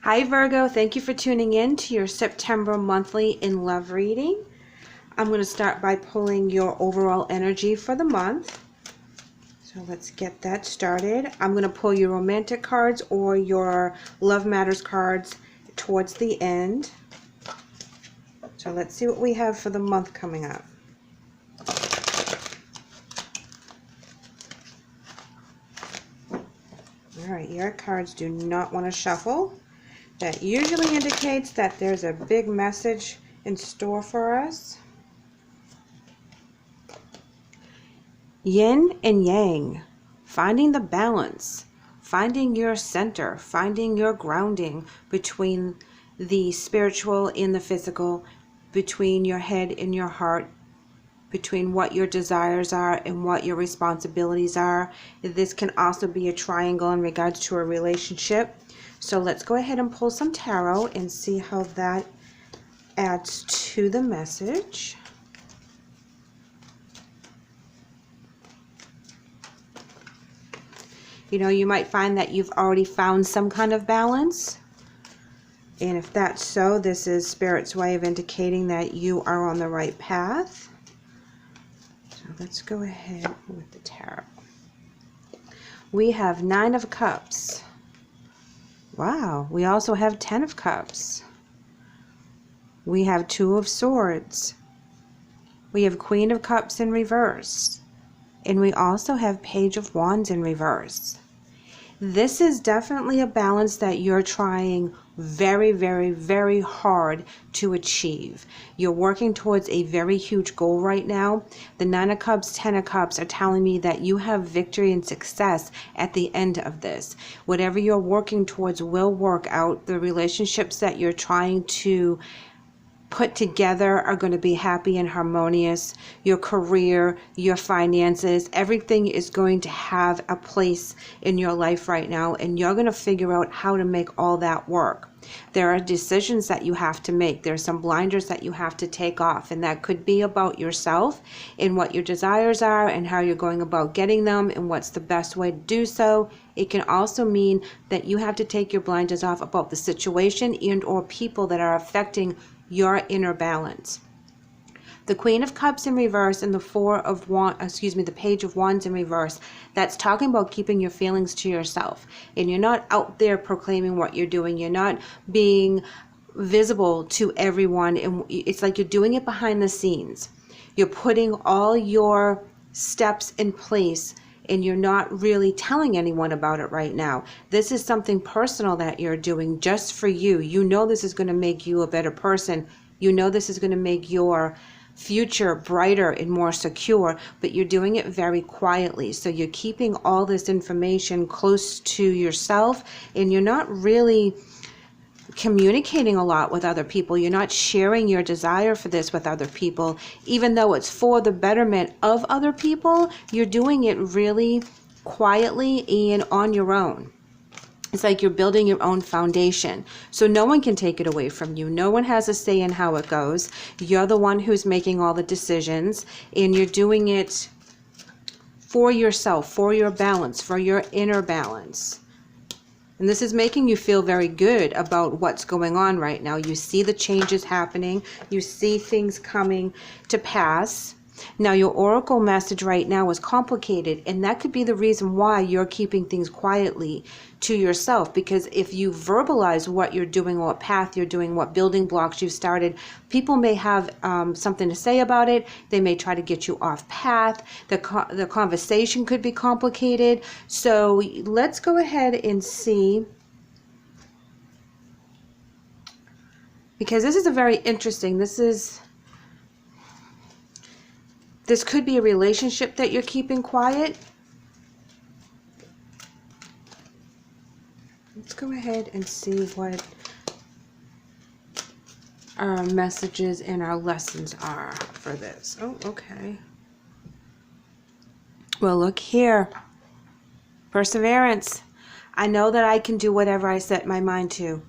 Hi Virgo, thank you for tuning in to your September monthly in love reading. I'm going to start by pulling your overall energy for the month. So let's get that started. I'm going to pull your romantic cards or your love matters cards towards the end. So let's see what we have for the month coming up. Alright, your cards do not want to shuffle. That usually indicates that there's a big message in store for us. Yin and yang, finding the balance, finding your center, finding your grounding between the spiritual and the physical, between your head and your heart, between what your desires are and what your responsibilities are. This can also be a triangle in regards to a relationship. So let's go ahead and pull some tarot and see how that adds to the message. You know, you might find that you've already found some kind of balance. And if that's so, this is Spirit's way of indicating that you are on the right path. So let's go ahead with the tarot. We have 9 of Cups. Wow, we also have 10 of Cups. We have 2 of Swords. We have Queen of Cups in reverse. And we also have Page of Wands in reverse. This is definitely a balance that you're trying very, very, very hard to achieve. You're working towards a very huge goal right now. The 9 of Cups, 10 of Cups are telling me that you have victory and success at the end of this. Whatever you're working towards will work out. The relationships that you're trying to put together are going to be happy and harmonious. Your career, your finances, everything is going to have a place in your life right now, and you're going to figure out how to make all that work. There are decisions that you have to make. There are some blinders that you have to take off, and that could be about yourself and what your desires are and how you're going about getting them and what's the best way to do so. It can also mean that you have to take your blinders off about the situation and or people that are affecting your inner balance. The Queen of Cups in reverse and the the Page of Wands in reverse, that's talking about keeping your feelings to yourself. And you're not out there proclaiming what you're doing. You're not being visible to everyone. And it's like you're doing it behind the scenes. You're putting all your steps in place and you're not really telling anyone about it right now. This is something personal that you're doing just for you. You know this is going to make you a better person. You know this is going to make your future brighter and more secure, but you're doing it very quietly. So you're keeping all this information close to yourself, and you're not really communicating a lot with other people. You're not sharing your desire for this with other people. Even though it's for the betterment of other people, you're doing it really quietly and on your own. It's like you're building your own foundation. So no one can take it away from you. No one has a say in how it goes. You're the one who's making all the decisions, and you're doing it for yourself, for your balance, for your inner balance. And this is making you feel very good about what's going on right now. You see the changes happening. You see things coming to pass. Now, your oracle message right now is complicated, and that could be the reason why you're keeping things quietly to yourself, because if you verbalize what you're doing, what path you're doing, what building blocks you've started, people may have something to say about it. They may try to get you off path. The conversation could be complicated. So let's go ahead and see, because this is a very interesting, this could be a relationship that you're keeping quiet. Let's go ahead and see what our messages and our lessons are for this. Oh, okay. Well, look here. Perseverance. I know that I can do whatever I set my mind to.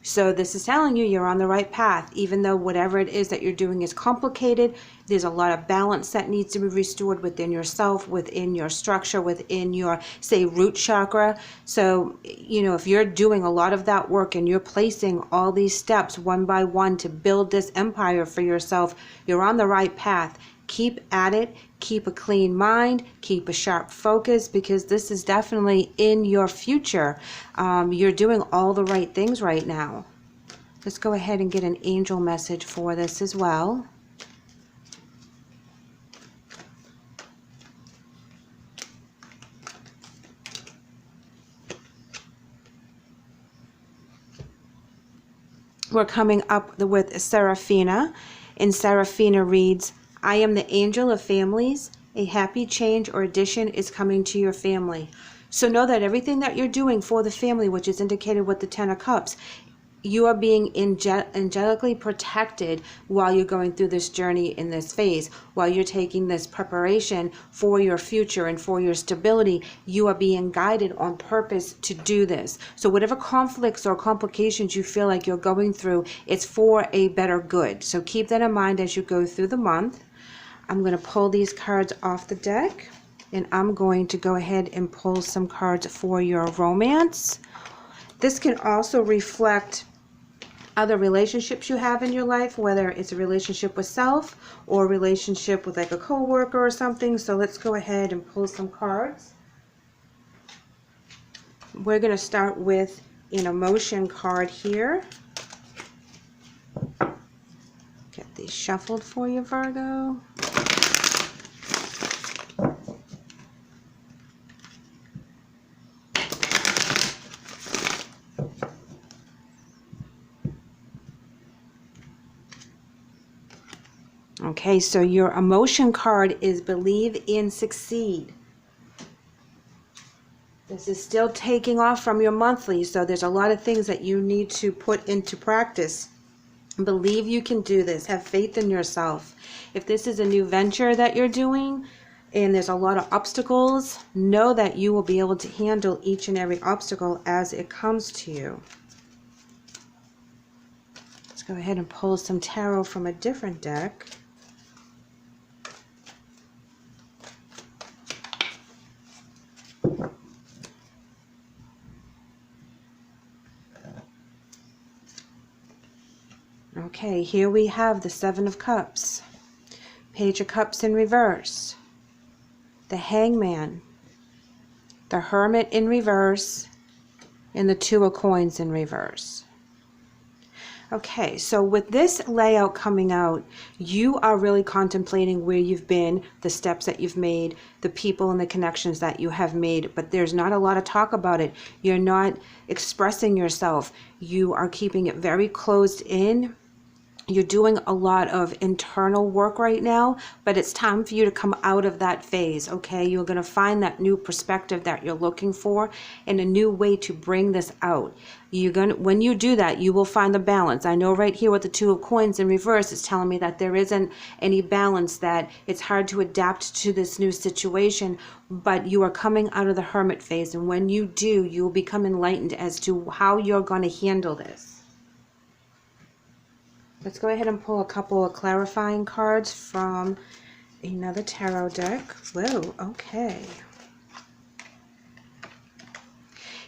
So this is telling you you're on the right path, even though whatever it is that you're doing is complicated. There's a lot of balance that needs to be restored within yourself, within your structure, within your, say, root chakra. So, you know, if you're doing a lot of that work and you're placing all these steps one by one to build this empire for yourself, you're on the right path. Keep at it. Keep a clean mind. Keep a sharp focus, because this is definitely in your future. You're doing all the right things right now. Let's go ahead and get an angel message for this as well. We're coming up with Seraphina, and Seraphina reads, I am the angel of families. A happy change or addition is coming to your family. So know that everything that you're doing for the family, which is indicated with the Ten of Cups, you are being angelically protected while you're going through this journey in this phase. While you're taking this preparation for your future and for your stability, you are being guided on purpose to do this. So whatever conflicts or complications you feel like you're going through, it's for a better good. So keep that in mind as you go through the month. I'm going to pull these cards off the deck, and I'm going to go ahead and pull some cards for your romance. This can also reflect other relationships you have in your life, whether it's a relationship with self or a relationship with like a co-worker or something. So let's go ahead and pull some cards. We're going to start with an emotion card here. Get these shuffled for you, Virgo. Okay, so your emotion card is believe and succeed. This is still taking off from your monthly, so there's a lot of things that you need to put into practice. Believe you can do this. Have faith in yourself. If this is a new venture that you're doing and there's a lot of obstacles, know that you will be able to handle each and every obstacle as it comes to you. Let's go ahead and pull some tarot from a different deck. Okay, here we have the Seven of Cups, Page of Cups in reverse, the Hangman, the Hermit in reverse, and the Two of Coins in reverse. Okay, so with this layout coming out, you are really contemplating where you've been, the steps that you've made, the people and the connections that you have made, but there's not a lot of talk about it. You're not expressing yourself. You are keeping it very closed in. You're doing a lot of internal work right now, but it's time for you to come out of that phase, okay? You're going to find that new perspective that you're looking for and a new way to bring this out. When you do that, you will find the balance. I know right here with the Two of Coins in reverse, it's telling me that there isn't any balance, that it's hard to adapt to this new situation, but you are coming out of the Hermit phase, and when you do, you will become enlightened as to how you're going to handle this. Let's go ahead and pull a couple of clarifying cards from another tarot deck. Whoa, okay.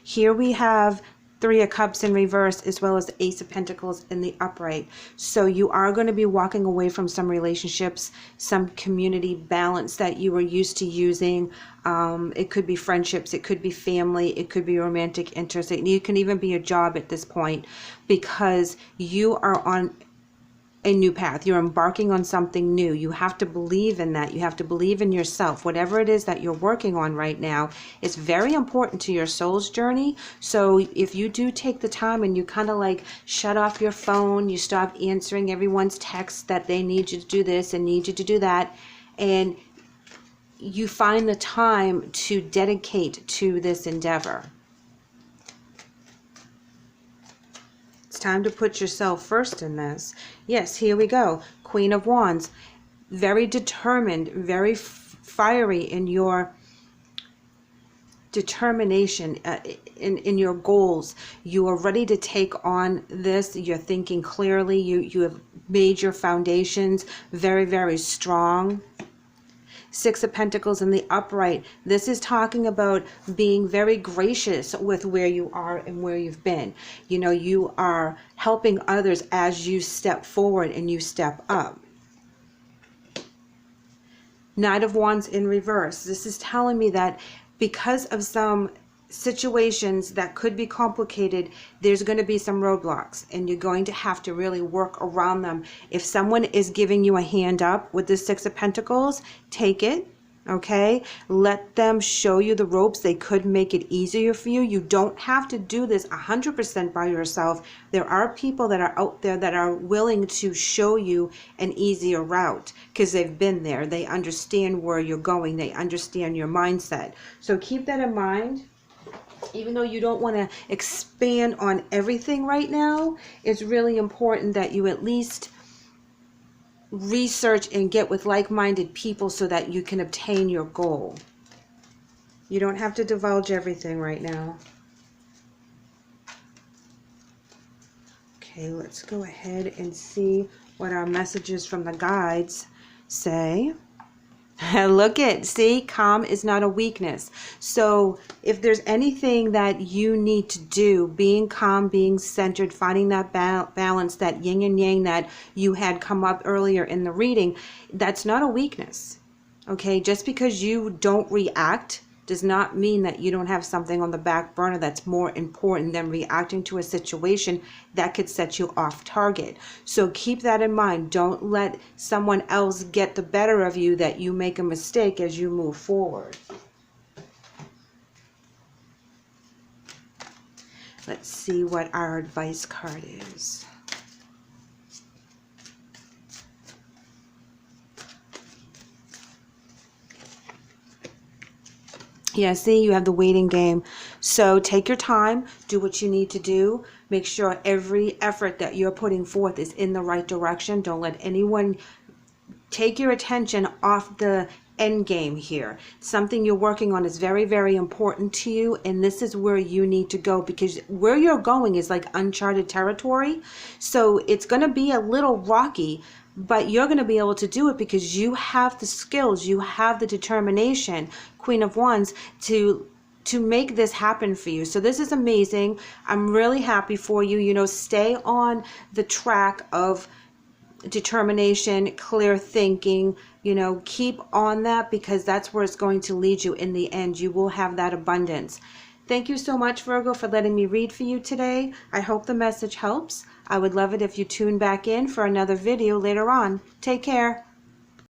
Here we have Three of Cups in reverse, as well as the Ace of Pentacles in the upright. So you are going to be walking away from some relationships, some community balance that you were used to using. It could be friendships, it could be family, it could be romantic interest. It can even be a job at this point, because you are on a new path. You're embarking on something new. You have to believe in that. You have to believe in yourself. Whatever it is that you're working on right now is very important to your soul's journey. So if you do take the time and you kind of like shut off your phone, you stop answering everyone's texts that they need you to do this and need you to do that, and you find the time to dedicate to this endeavor. Time to put yourself first in this. Yes, here we go. Queen of Wands. Very determined, very fiery in your determination in your goals. You are ready to take on this. You're thinking clearly. You have made your foundations very, very strong. Six of Pentacles in the upright. This is talking about being very gracious with where you are and where you've been. You know, you are helping others as you step forward and you step up. Knight of Wands in reverse. This is telling me that because of some situations that could be complicated, there's going to be some roadblocks and you're going to have to really work around them. If someone is giving you a hand up with the Six of Pentacles, take it. Okay, let them show you the ropes. They could make it easier for you. You don't have to do this 100% by yourself. There are people that are out there that are willing to show you an easier route because they've been there. They understand where you're going. They understand your mindset. So keep that in mind. Even though you don't want to expand on everything right now, it's really important that you at least research and get with like-minded people so that you can obtain your goal. You don't have to divulge everything right now. Okay, let's go ahead and see what our messages from the guides say. Look it, see, calm is not a weakness. So if there's anything that you need to do, being calm, being centered, finding that balance, that yin and yang that you had come up earlier in the reading, that's not a weakness. Okay, just because you don't react does not mean that you don't have something on the back burner that's more important than reacting to a situation that could set you off target. So keep that in mind. Don't let someone else get the better of you, that you make a mistake as you move forward. Let's see what our advice card is. Yeah, see, you have the waiting game. So take your time, do what you need to do. Make sure every effort that you're putting forth is in the right direction. Don't let anyone take your attention off the end game here. Something you're working on is very, very important to you, and this is where you need to go, because where you're going is like uncharted territory. So it's going to be a little rocky, but you're going to be able to do it because you have the skills, you have the determination, Queen of Wands, to make this happen for you. So this is amazing. I'm really happy for you. You know, stay on the track of determination, clear thinking. You know, keep on that, because that's where it's going to lead you in the end. You will have that abundance. Thank you so much, Virgo, for letting me read for you today. I hope the message helps. I would love it if you tune back in for another video later on. Take care.